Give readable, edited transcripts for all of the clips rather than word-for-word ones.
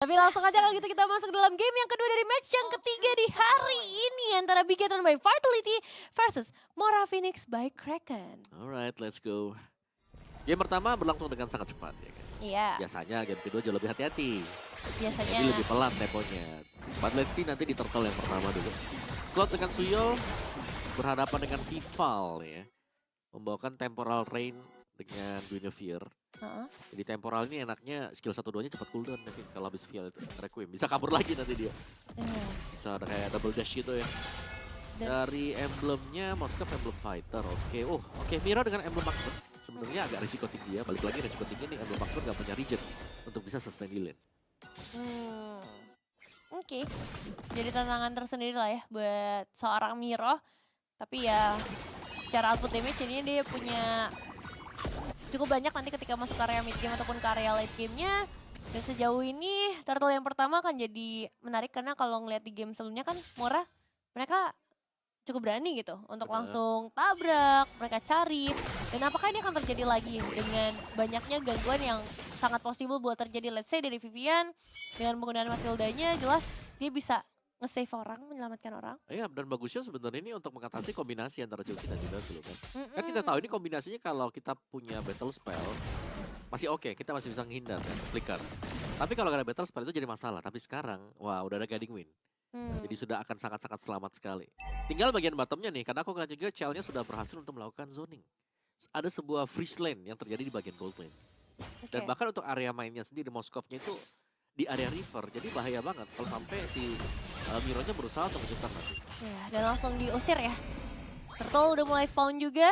Tapi langsung aja kalau gitu kita masuk dalam game yang kedua dari match yang ketiga di hari ini antara Bigetron by Vitality versus Mora Phoenix by Kraken. Alright, let's go. Game pertama berlangsung dengan sangat cepat ya kan. Iya, Biasanya game kedua jauh lebih hati-hati. biasanya. Jadi lebih pelan temponya. But let's see nanti di turtle yang pertama dulu. Slot dengan Suyo berhadapan dengan Vival ya. Membawakan Temporal Rain dengan Guinevere. Heeh. Jadi temporal ini enaknya skill 1-2-nya cepat cooldown Nevin. Kalau habis Vial itu Requiem. Bisa kabur lagi nanti dia. Iya. Bisa ada kayak double dash gitu ya. Dan- Dari emblemnya Moskov Emblem Fighter. Oke, oke, Mira dengan Emblem Marksman. Sebenarnya agak risiko tinggi ya. Balik lagi risiko tinggi nih, Emblem Marksman gak punya regen untuk bisa sustain di lane. Oke. Jadi tantangan tersendiri lah ya buat seorang Miro. Tapi ya secara output damage ini dia punya cukup banyak nanti ketika masuk ke area mid game ataupun ke area late game-nya. Dan sejauh ini turtle yang pertama akan jadi menarik karena kalau ngeliat di game sebelumnya kan Mora mereka cukup berani gitu untuk Benar. langsung tabrak, mereka cari. Dan apakah ini akan terjadi lagi dengan banyaknya gangguan yang sangat possible buat terjadi, let's say dari Vivian dengan penggunaan Matildanya jelas dia bisa nge-save orang, menyelamatkan orang. Iya, dan bagusnya sebenarnya ini untuk mengatasi kombinasi antara Chelsea dan juga dulu kan. Kan kita tahu ini kombinasinya kalau kita punya battle spell masih oke, kita masih bisa menghindar kan, flicker. Tapi kalau gak ada battle spell itu jadi masalah. Tapi sekarang, wah udah ada guiding wind. Jadi sudah akan sangat-sangat selamat sekali. Tinggal bagian bottomnya nih, karena aku ngeliat juga Chell-nya sudah berhasil untuk melakukan zoning. Ada sebuah freeze lane yang terjadi di bagian gold lane. Dan bahkan untuk area mainnya sendiri, Moskovnya itu di area river. Jadi bahaya banget kalau sampai si Mironya berusaha untuk menciptakan nanti. Ya, dan langsung diusir ya. Turtle udah mulai spawn juga.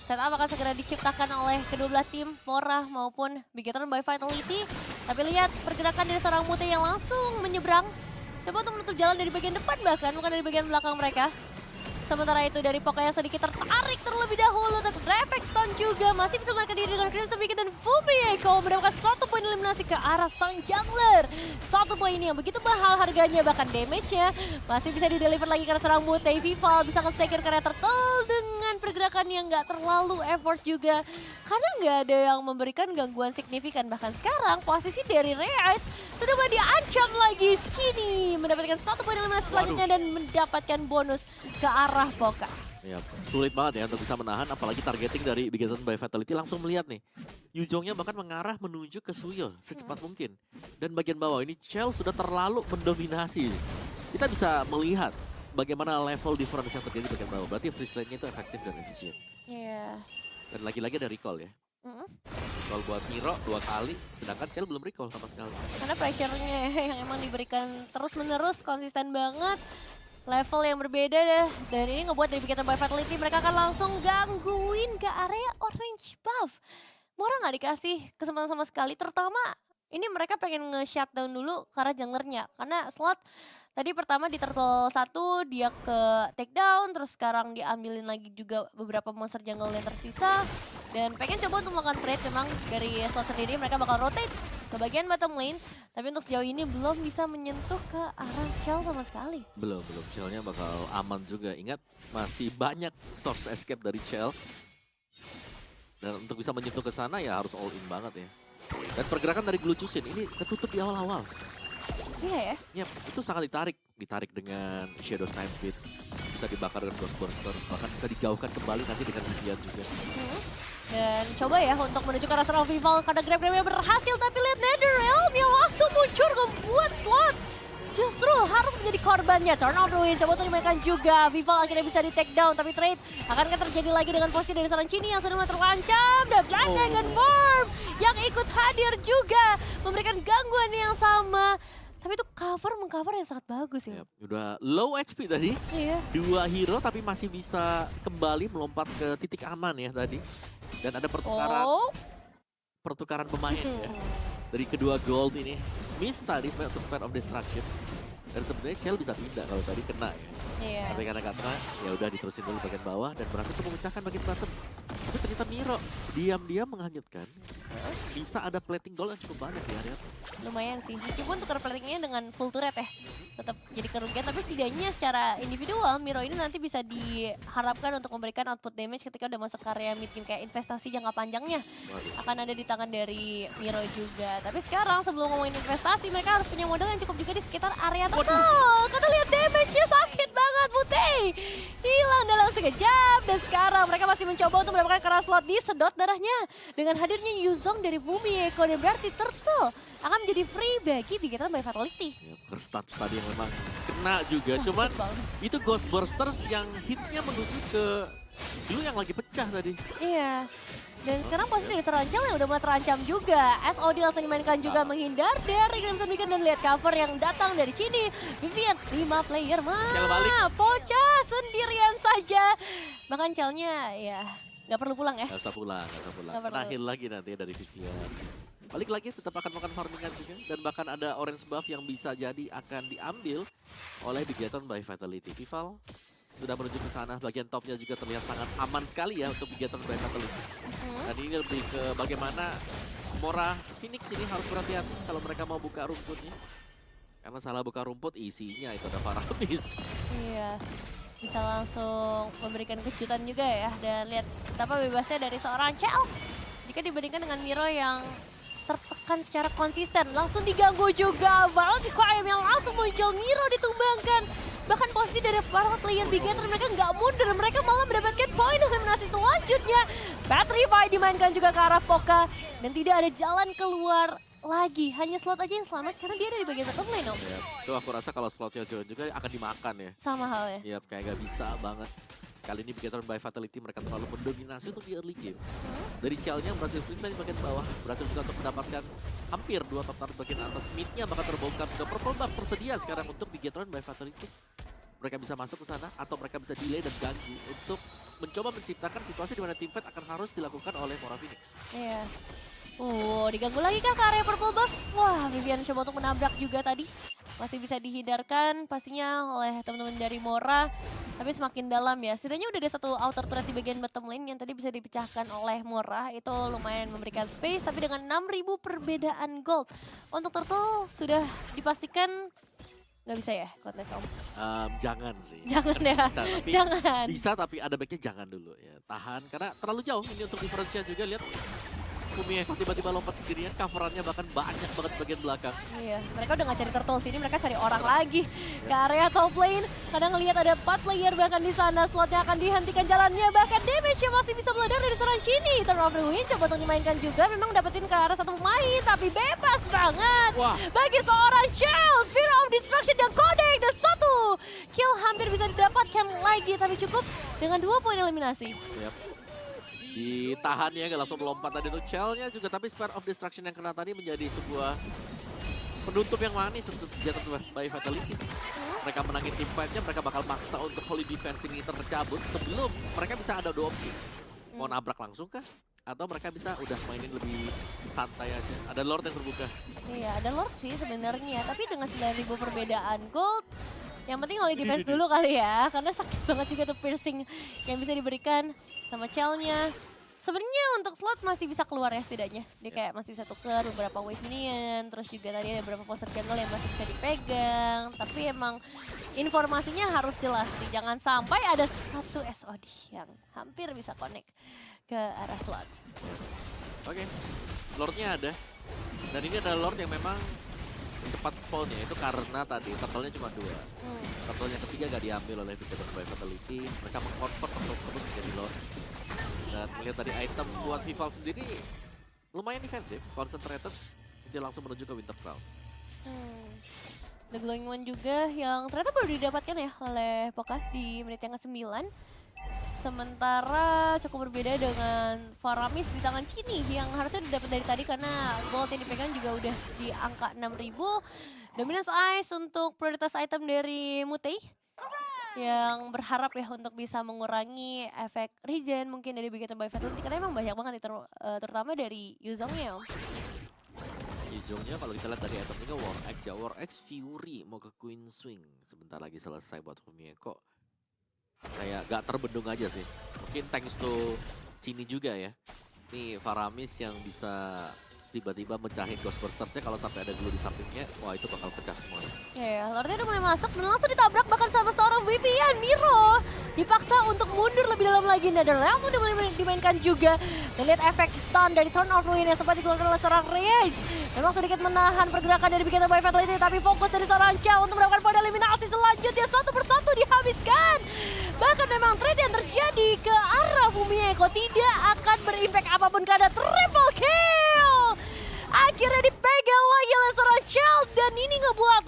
Setup akan segera diciptakan oleh kedua belah tim, Mora maupun Bigetron by Vitality. Tapi lihat pergerakan dari seorang Mute yang langsung menyeberang. Coba untuk menutup jalan dari bagian depan bahkan, bukan dari bagian belakang mereka. Sementara itu dari Poco yang sedikit tertarik terlebih dahulu. Tapi Reflex Stun juga masih bisa menarik diri dengan Crimson Beacon dan Fumieko mendapatkan 1 poin eliminasi ke arah sang jungler. 1 poin ini yang begitu mahal harganya, bahkan damage-nya masih bisa di-deliver lagi karena seorang Mute. Vival bisa nge-secure karena Turtle dengan pergerakan yang gak terlalu effort juga. Karena gak ada yang memberikan gangguan signifikan. Bahkan sekarang posisi dari Reyes sudah mulai diancam lagi. Chini mendapatkan 1 poin eliminasi selanjutnya dan mendapatkan bonus ke arah Poca. Ya, sulit banget ya untuk bisa menahan, apalagi targeting dari Bigetron by Vitality. Langsung melihat nih, Yuzhongnya bahkan mengarah menuju ke Suyo secepat mungkin. Dan bagian bawah ini Chell sudah terlalu mendominasi. Kita bisa melihat bagaimana level difference yang terjadi di bagian bawah. Berarti freeze lane-nya itu efektif dan efisien. Iya. Dan lagi-lagi ada recall ya. Recall buat Miro 2 kali, sedangkan Chell belum recall sama sekali. Karena pressure-nya yang emang diberikan terus-menerus, konsisten banget. Level yang berbeda deh. Dan ini ngebuat dari Bigetron by Vitality mereka akan langsung gangguin ke area orange buff. Mora nggak dikasih kesempatan sama sekali, terutama ini mereka pengen nge-shutdown dulu ke arah junglernya. Karena slot tadi pertama di turtle 1 dia ke takedown, terus sekarang diambilin lagi juga beberapa monster jungle yang tersisa. Dan pengen coba untuk melakukan trade memang dari slot sendiri, mereka bakal rotate ke bagian bottom lane. Tapi untuk sejauh ini belum bisa menyentuh ke arah Chell sama sekali. Belum. Chell-nya bakal aman juga. Ingat, masih banyak source escape dari Chell. Dan untuk bisa menyentuh ke sana ya harus all in banget ya. Dan pergerakan dari Glucusin ini ketutup di awal-awal. Iya ya. Yap, itu sangat ditarik. Ditarik dengan Shadow Snipe, bisa dibakar dengan Ghost Bursters, bahkan bisa dijauhkan kembali nanti dengan Vivian juga. Dan coba ya untuk menuju ke arah seorang Vival karena grab-grabnya berhasil. Tapi lihat Netherrealm yang langsung muncul membuat slot justru harus menjadi korbannya. Tornado Wind coba untuk dimainkan juga. Vival akhirnya bisa di take down, tapi trade akankah terjadi lagi dengan posisi dari seorang Chini yang sudah mulai terancam. Dan Black Dragon Farm yang ikut hadir juga memberikan gangguan yang sama. Tapi itu mengcover yang sangat bagus ya. Yap, udah low HP tadi. Iya. 2 hero tapi masih bisa kembali melompat ke titik aman ya tadi. Dan ada pertukaran pemain ya. Dari kedua gold ini. Miss tadi sebenarnya untuk Spare of Destruction. Dan sebenarnya Chell bisa pindah kalau tadi kena ya. Iya. Tapi karena gak kena, ya udah diterusin dulu bagian bawah dan berhasil untuk memecahkan bagian bottom. Tapi ternyata Miro diam-diam menghanyutkan. Bisa ada plating gold yang cukup banyak di area. Lumayan sih, meskipun tukar platingnya dengan full turret ya. Tetap jadi kerugian, tapi setidaknya secara individual Miro ini nanti bisa diharapkan untuk memberikan output damage ketika udah masuk area mid game, kayak investasi jangka panjangnya akan ada di tangan dari Miro juga. Tapi sekarang sebelum ngomongin investasi, mereka harus punya modal yang cukup juga di sekitar area tertentu. Karena lihat damage-nya sakit banget, Mutei hilang dalam sekejap, dan sekarang mereka masih mencoba untuk mendapatkan keras slot, disedot darahnya dengan hadirnya Yuzong dari Bumi Eko, dan berarti Turtle akan menjadi free bagi Bigetron by Fatality. Ya, first touch tadi yang memang kena juga, cuman itu Ghost Bursters yang hitnya menuju ke dulu yang lagi pecah tadi. Iya. Dan sekarang posisi dari Serancel yang udah mulai terancam juga. SOD langsung dimainkan juga menghindar dari Crimson Beacon, dan lihat cover yang datang dari sini. Vivian 5 player mah. Poca sendirian saja. Bahkan Cellnya ya nggak perlu pulang ya. Gak usah pulang. Kena heal lagi nanti dari Vivian. Balik lagi tetap akan makan farmingan juga. Dan bahkan ada orange buff yang bisa jadi akan diambil oleh Bigetron by Fatality. Vival sudah menuju ke sana, bagian topnya juga terlihat sangat aman sekali ya untuk Bigetron by Fatality. Dan ini lebih ke bagaimana Mora Phoenix ini harus berhati-hati kalau mereka mau buka rumputnya. Karena salah buka rumput isinya itu ada Faramis. Iya. Bisa langsung memberikan kejutan juga ya. Dan lihat betapa bebasnya dari seorang Chell. Jika dibandingkan dengan Miro yang tertekan secara konsisten, langsung diganggu juga. Banget KM yang langsung muncul, Miro ditumbangkan. Bahkan posisi dari para player Bigetron, mereka nggak mundur, mereka malah mendapatkan poin eliminasi selanjutnya. Petrify dimainkan juga ke arah Poca, dan tidak ada jalan keluar lagi. Hanya slot aja yang selamat karena dia ada di bagian bottom lane. Ya, itu aku rasa kalau slotnya Joan juga akan dimakan ya. Sama halnya. Iya, kayak gak bisa banget. Kali ini Bigetron by Fatality mereka terlalu mendominasi untuk di early game. Dari Chell-nya berhasil freeze di bagian bawah, berhasil juga untuk mendapatkan hampir 2 top target bagian atas. Mid-nya bakal terbongkar, sudah purple buff tersedia sekarang untuk Bigetron by Fatality. Mereka bisa masuk ke sana atau mereka bisa delay dan ganggu untuk mencoba menciptakan situasi di mana team fight akan harus dilakukan oleh Mora Phoenix. Iya. Diganggu lagi kah ke area purple buff? Wah, Vivian coba untuk menabrak juga tadi. Masih bisa dihindarkan pastinya oleh teman-teman dari Mora. Tapi semakin dalam ya. Setidaknya udah ada satu outer turret di bagian bottom lane yang tadi bisa dipecahkan oleh Mora. Itu lumayan memberikan space, tapi dengan 6.000 perbedaan gold. Untuk Turtle sudah dipastikan nggak bisa ya kontes Om? Jangan sih. Jangan ya. Bisa, tapi Jangan. bisa tapi ada baiknya jangan dulu ya. Tahan karena terlalu jauh ini untuk difference-nya juga. Lihat Bumi Eko tiba-tiba lompat sendirian, coverannya bahkan banyak banget bagian belakang. Iya, mereka udah nggak cari turtle sini, mereka cari orang lagi ke area top lane. Kadang ngelihat ada 4 player bahkan di sana, slotnya akan dihentikan jalannya, bahkan damage-nya masih bisa meledak dari seorang Chini. Turn of the Wind coba untuk dimainkan juga, memang dapetin ke arah satu pemain, tapi bebas banget. Wah. Bagi seorang Shell, Sphere of Destruction dan Codec, dan 1 kill hampir bisa didapatkan lagi, tapi cukup dengan 2 poin eliminasi. Yep. Ditahan ya, langsung melompat tadi untuk Chell-nya juga, tapi Spare of Destruction yang kena tadi menjadi sebuah penutup yang manis untuk Bigetron by Fatality. Mereka menangin team fight-nya, mereka bakal maksa untuk holy defense ini tercabut sebelum mereka bisa ada 2 opsi. Mau nabrak langsung kah? Atau mereka bisa udah mainin lebih santai aja. Ada Lord yang terbuka. Iya, ada Lord sih sebenarnya, tapi dengan 9.000 perbedaan gold, yang penting holy defense dulu kali ya, karena sakit banget juga tuh piercing yang bisa diberikan sama Chell-nya. Sebenarnya untuk slot masih bisa keluar ya setidaknya. Dia kayak masih bisa tukar beberapa wave minion, terus juga tadi ada beberapa poster jungle yang masih bisa dipegang. Tapi emang informasinya harus jelas nih, jangan sampai ada satu SOD yang hampir bisa connect ke arah slot. Oke, Lordnya ada. Dan ini adalah Lord yang memang cepat spawnnya, itu karena tadi turtle-nya cuma 2. Turtle yang ketiga gak diambil oleh Bigetron by Fatality. Mereka meng-convert turtle tersebut menjadi Lord. Dan melihat tadi item buat Vival sendiri lumayan defensif, concentrated. Dia langsung menuju ke Winter Crown. The Glowing One juga yang ternyata baru didapatkan ya oleh Poca di menit yang ke-9. Sementara cukup berbeda dengan Faramis di tangan Chini yang harusnya didapat dari tadi karena gold yang dipegang juga udah di angka 6.000. Dominance Ice untuk prioritas item dari Mutei yang berharap ya untuk bisa mengurangi efek regen mungkin dari Bigetron by Fatality karena emang banyak banget terutama dari Yuzongnya. Yuzongnya kalau kita lihat dari item juga War X ya, War X Fury mau ke Queen Swing. Sebentar lagi selesai buat Bumi Eko. Kayak gak terbendung aja sih. Mungkin thanks to Cini juga ya. Nih Faramis yang bisa tiba-tiba mecahin Ghostbustersnya kalau sampai ada glue di sampingnya, wah itu bakal pecah semua. Ya, Lordnya udah mulai masuk dan langsung ditabrak bahkan sama seorang Vivian. Miro dipaksa untuk mundur lebih dalam lagi. Netherlands udah mulai dimainkan juga. Dan lihat efek stun dari Turn of Ruin yang sempat dikeluarkan oleh seorang Reyes. Memang sedikit menahan pergerakan dari Bigeta by Fatality, tapi fokus dari seorang Cha untuk mendapatkan poin eliminasi selanjutnya. Satu persatu dihabiskan. Bahkan memang trade yang terjadi ke arah Fumieko tidak akan berimpact apapun karena triple kill. Akhirnya dipegang lagi oleh seorang Child dan ini ngebuat